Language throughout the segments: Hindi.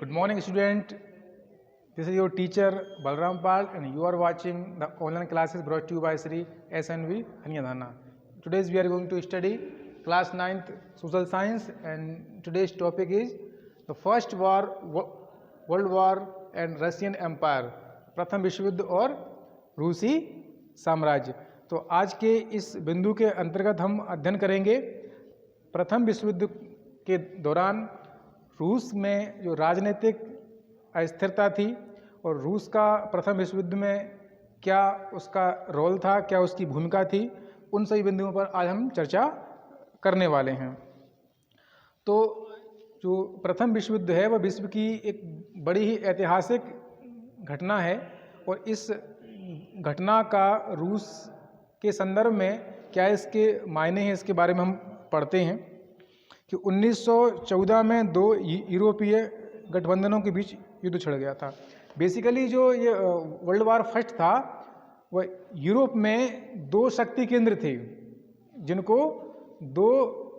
Good morning, student. This is your teacher Balram Pal, and you are watching the online classes brought to you by Sri SNV Hanyadhana. Today we are going to study class 9th social science, and today's topic is the first war, World War and Russian Empire, प्रथम विश्व युद्ध और रूसी साम्राज्य। तो आज के इस बिंदु के अंतर्गत हम अध्ययन करेंगे प्रथम विश्व युद्ध के दौरान रूस में जो राजनीतिक अस्थिरता थी और रूस का प्रथम विश्व युद्ध में क्या उसका रोल था, क्या उसकी भूमिका थी, उन सभी बिंदुओं पर आज हम चर्चा करने वाले हैं। तो जो प्रथम विश्व युद्ध है वह विश्व की एक बड़ी ही ऐतिहासिक घटना है और इस घटना का रूस के संदर्भ में क्या इसके मायने हैं, इसके बारे में हम पढ़ते हैं कि 1914 में दो यूरोपीय गठबंधनों के बीच युद्ध छिड़ गया था। बेसिकली जो ये वर्ल्ड वार फर्स्ट था वह यूरोप में दो शक्ति केंद्र थे जिनको दो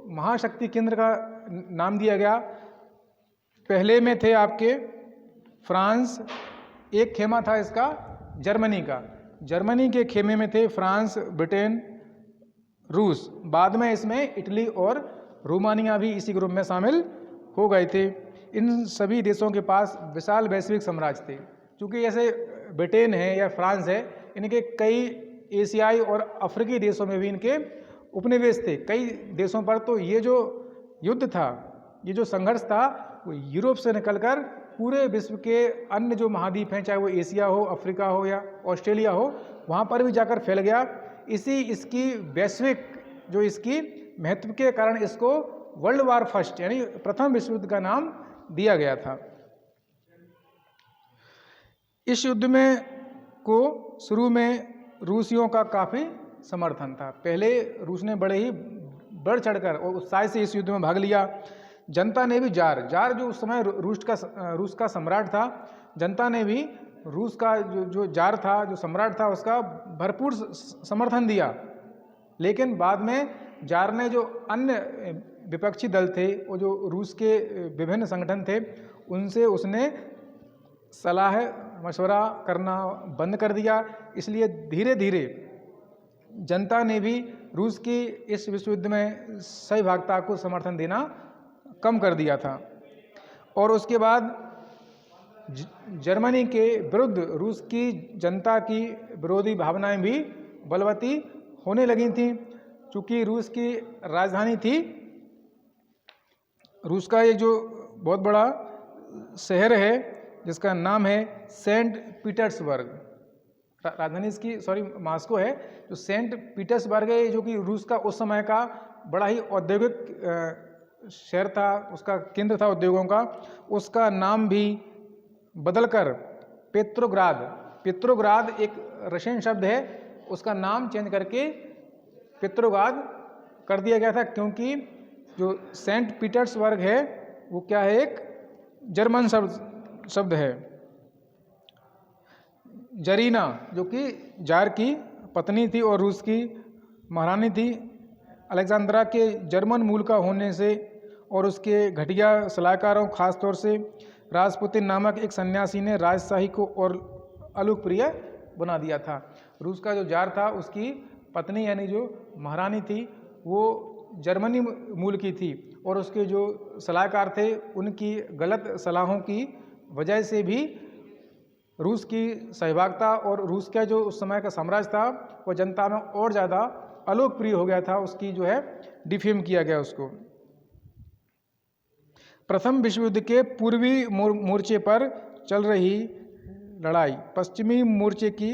महाशक्ति केंद्र का नाम दिया गया। पहले में थे आपके फ्रांस, एक खेमा था इसका जर्मनी का, जर्मनी के खेमे में थे फ्रांस, ब्रिटेन, रूस। बाद में इसमें इटली और रोमानिया भी इसी ग्रुप में शामिल हो गए थे। इन सभी देशों के पास विशाल वैश्विक साम्राज्य थे। चूँकि जैसे ब्रिटेन है या फ्रांस है, इनके कई एशियाई और अफ्रीकी देशों में भी इनके उपनिवेश थे। कई देशों पर तो ये जो युद्ध था, ये जो संघर्ष था, वो यूरोप से निकलकर पूरे विश्व के अन्य जो महाद्वीप हैं, चाहे वो एशिया हो, अफ्रीका हो या ऑस्ट्रेलिया हो, वहाँ पर भी जाकर फैल गया। इसकी वैश्विक जो इसकी महत्व के कारण इसको वर्ल्ड वार फर्स्ट यानी प्रथम विश्व युद्ध का नाम दिया गया था। इस युद्ध में को शुरू में रूसियों का काफ़ी समर्थन था। पहले रूस ने बड़े ही बढ़ चढ़कर और उत्साह से इस युद्ध में भाग लिया। जनता ने भी जार जो उस समय रूस का सम्राट था, जनता ने भी रूस का जो जार था, जो सम्राट था, उसका भरपूर समर्थन दिया। लेकिन बाद में जार ने जो अन्य विपक्षी दल थे और जो रूस के विभिन्न संगठन थे, उनसे उसने सलाह मशवरा करना बंद कर दिया। इसलिए धीरे धीरे जनता ने भी रूस की इस विश्व युद्ध में सहभागिता को समर्थन देना कम कर दिया था। और उसके बाद जर्मनी के विरुद्ध रूस की जनता की विरोधी भावनाएं भी बलवती होने लगी थीं। चूँकि रूस की राजधानी थी, रूस का एक जो बहुत बड़ा शहर है जिसका नाम है सेंट पीटर्सबर्ग, राजधानी इसकी मॉस्को है। जो सेंट पीटर्सबर्ग है, जो कि रूस का उस समय का बड़ा ही औद्योगिक शहर था, उसका केंद्र था उद्योगों का, उसका नाम भी बदलकर पेट्रोग्राद एक रशियन शब्द है, उसका नाम चेंज करके पेट्रोग्राद कर दिया गया था। क्योंकि जो सेंट पीटर्सबर्ग है वो क्या है, एक जर्मन शब्द है। जरीना जो कि जार की पत्नी थी और रूस की महारानी थी, अलेक्जेंड्रा के जर्मन मूल का होने से और उसके घटिया सलाहकारों, खासतौर से रासपुतिन नामक एक सन्यासी ने राजशाही को और अलोकप्रिय बना दिया था। रूस का जो जार था उसकी पत्नी यानी जो महारानी थी वो जर्मनी मूल की थी और उसके जो सलाहकार थे उनकी गलत सलाहों की वजह से भी रूस की सहभागिता और रूस का जो उस समय का साम्राज्य था वो जनता में और ज़्यादा अलोकप्रिय हो गया था। उसकी जो है डिफेम किया गया उसको। प्रथम विश्व युद्ध के पूर्वी मोर्चे पर चल रही लड़ाई पश्चिमी मोर्चे की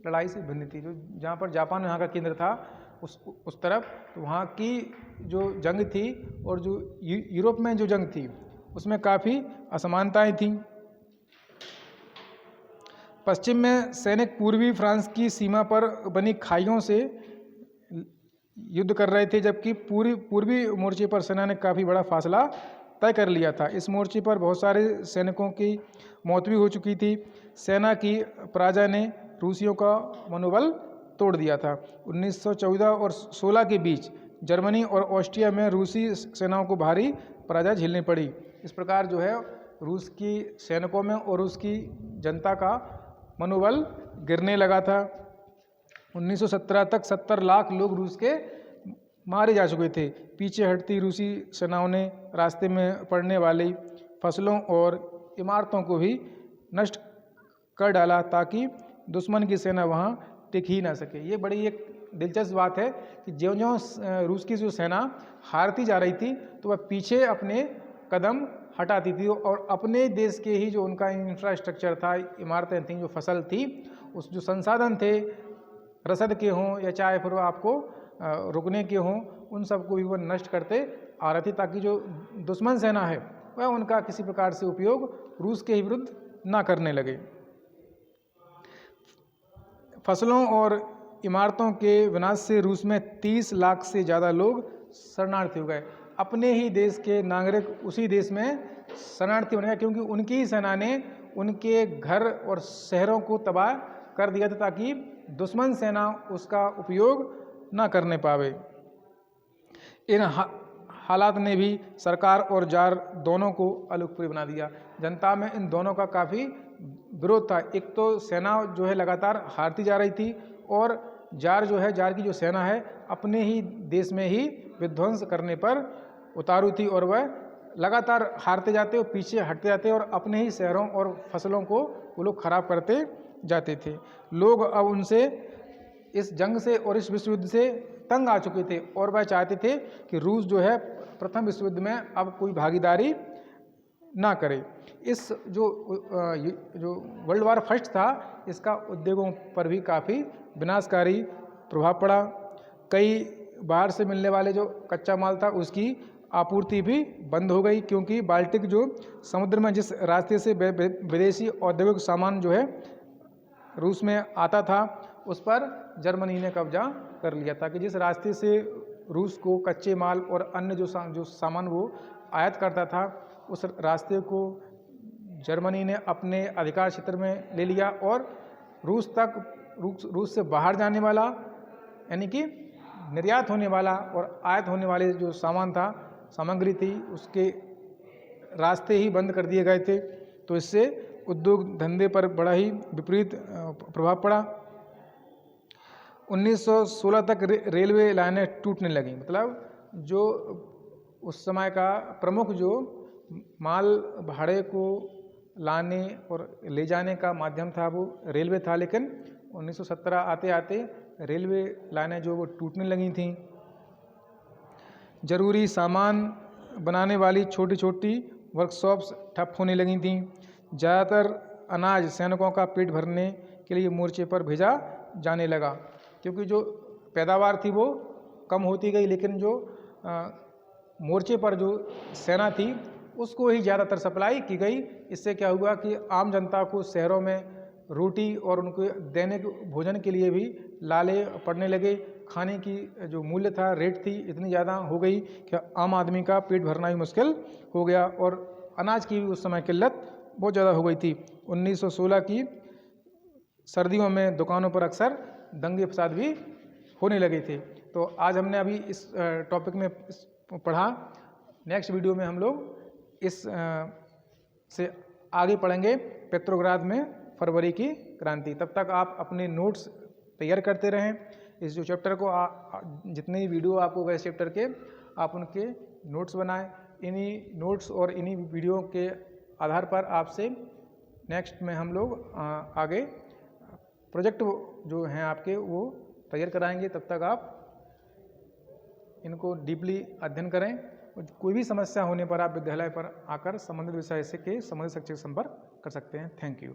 लड़ाई से भिन्न थी। जो जहाँ पर जापान यहाँ का केंद्र था उस तरफ, तो वहाँ की जो जंग थी और जो यूरोप में जो जंग थी उसमें काफ़ी असमानताएं थीं। पश्चिम में सैनिक पूर्वी फ्रांस की सीमा पर बनी खाइयों से युद्ध कर रहे थे, जबकि पूर्वी मोर्चे पर सेना ने काफ़ी बड़ा फासला तय कर लिया था। इस मोर्चे पर बहुत सारे सैनिकों की मौत भी हो चुकी थी। सेना की पराजय ने रूसियों का मनोबल तोड़ दिया था। 1914 और 16 के बीच जर्मनी और ऑस्ट्रिया में रूसी सेनाओं को भारी पराजय झेलनी पड़ी। इस प्रकार जो है रूस की सैनिकों में और रूस की जनता का मनोबल गिरने लगा था। 1917 तक 70 लाख लोग रूस के मारे जा चुके थे। पीछे हटती रूसी सेनाओं ने रास्ते में पड़ने वाली फसलों और इमारतों को भी नष्ट कर डाला ताकि दुश्मन की सेना वहाँ टिक ही ना सके। ये बड़ी एक दिलचस्प बात है कि ज्यों-ज्यों रूस की जो सेना हारती जा रही थी तो वह पीछे अपने कदम हटाती थी और अपने देश के ही जो उनका इंफ्रास्ट्रक्चर था, इमारतें थीं, जो फसल थी, उस जो संसाधन थे, रसद के हों या चाहे फिर आपको रुकने के हों, उन सबको भी वो नष्ट करते आ रहे थे ताकि जो दुश्मन सेना है वह उनका किसी प्रकार से उपयोग रूस के ही विरुद्ध ना करने लगे। फसलों और इमारतों के विनाश से रूस में 30 लाख से ज़्यादा लोग शरणार्थी हो गए। अपने ही देश के नागरिक उसी देश में शरणार्थी बन गए क्योंकि उनकी ही सेना ने उनके घर और शहरों को तबाह कर दिया था ताकि दुश्मन सेना उसका उपयोग ना करने पावे। इन हालात ने भी सरकार और जार दोनों को अलोकप्रिय बना दिया। जनता में इन दोनों का काफ़ी विरोध था। एक तो सेना जो है लगातार हारती जा रही थी और जार जो है, जार की जो सेना है, अपने ही देश में ही विध्वंस करने पर उतारू थी और वह लगातार हारते जाते और पीछे हटते जाते और अपने ही शहरों और फसलों को वो लोग खराब करते जाते थे। लोग अब उनसे इस जंग से और इस विश्व युद्ध से तंग आ चुके थे और वह चाहते थे कि रूस जो है प्रथम विश्व युद्ध में अब कोई भागीदारी ना करे। इस जो वर्ल्ड वार फर्स्ट था, इसका उद्योगों पर भी काफ़ी विनाशकारी प्रभाव पड़ा। कई बाहर से मिलने वाले जो कच्चा माल था उसकी आपूर्ति भी बंद हो गई क्योंकि बाल्टिक जो समुद्र में जिस रास्ते से विदेशी औद्योगिक सामान जो है रूस में आता था उस पर जर्मनी ने कब्जा कर लिया था कि जिस रास्ते से रूस को कच्चे माल और अन्य जो सामान वो आयात करता था उस रास्ते को जर्मनी ने अपने अधिकार क्षेत्र में ले लिया और रूस से बाहर जाने वाला यानी कि निर्यात होने वाला और आयात होने वाले जो सामग्री थी उसके रास्ते ही बंद कर दिए गए थे। तो इससे उद्योग धंधे पर बड़ा ही विपरीत प्रभाव पड़ा। 1916 तक रेलवे लाइनें टूटने लगी। मतलब जो उस समय का प्रमुख जो माल भाड़े को लाने और ले जाने का माध्यम था वो रेलवे था, लेकिन 1917 आते आते रेलवे लाइनें जो वो टूटने लगी थीं। ज़रूरी सामान बनाने वाली छोटी छोटी वर्कशॉप्स ठप होने लगी थीं। ज़्यादातर अनाज सैनिकों का पेट भरने के लिए मोर्चे पर भेजा जाने लगा क्योंकि जो पैदावार थी वो कम होती गई, लेकिन जो मोर्चे पर जो सेना थी उसको ही ज़्यादातर सप्लाई की गई। इससे क्या हुआ कि आम जनता को शहरों में रोटी और उनके दैनिक भोजन के लिए भी लाले पड़ने लगे। खाने की जो मूल्य था, रेट थी, इतनी ज़्यादा हो गई कि आम आदमी का पेट भरना ही मुश्किल हो गया और अनाज की भी उस समय किल्लत बहुत ज़्यादा हो गई थी। 1916 की सर्दियों में दुकानों पर अक्सर दंगे फसाद भी होने लगे थे। तो आज हमने अभी इस टॉपिक में पढ़ा। नेक्स्ट वीडियो में हम लोग इस से आगे पढ़ेंगे पेट्रोग्राद में फरवरी की क्रांति। तब तक आप अपने नोट्स तैयार करते रहें। इस जो चैप्टर को जितने भी वीडियो आपको गए चैप्टर के, आप उनके नोट्स बनाएं। इन्हीं नोट्स और इन्हीं वीडियो के आधार पर आपसे नेक्स्ट में हम लोग आगे प्रोजेक्ट जो हैं आपके वो तैयार कराएंगे। तब तक आप इनको डीपली अध्ययन करें। कोई भी समस्या होने पर आप विद्यालय पर आकर संबंधित विषय से के संबंधित शिक्षक संपर्क कर सकते हैं। Thank you.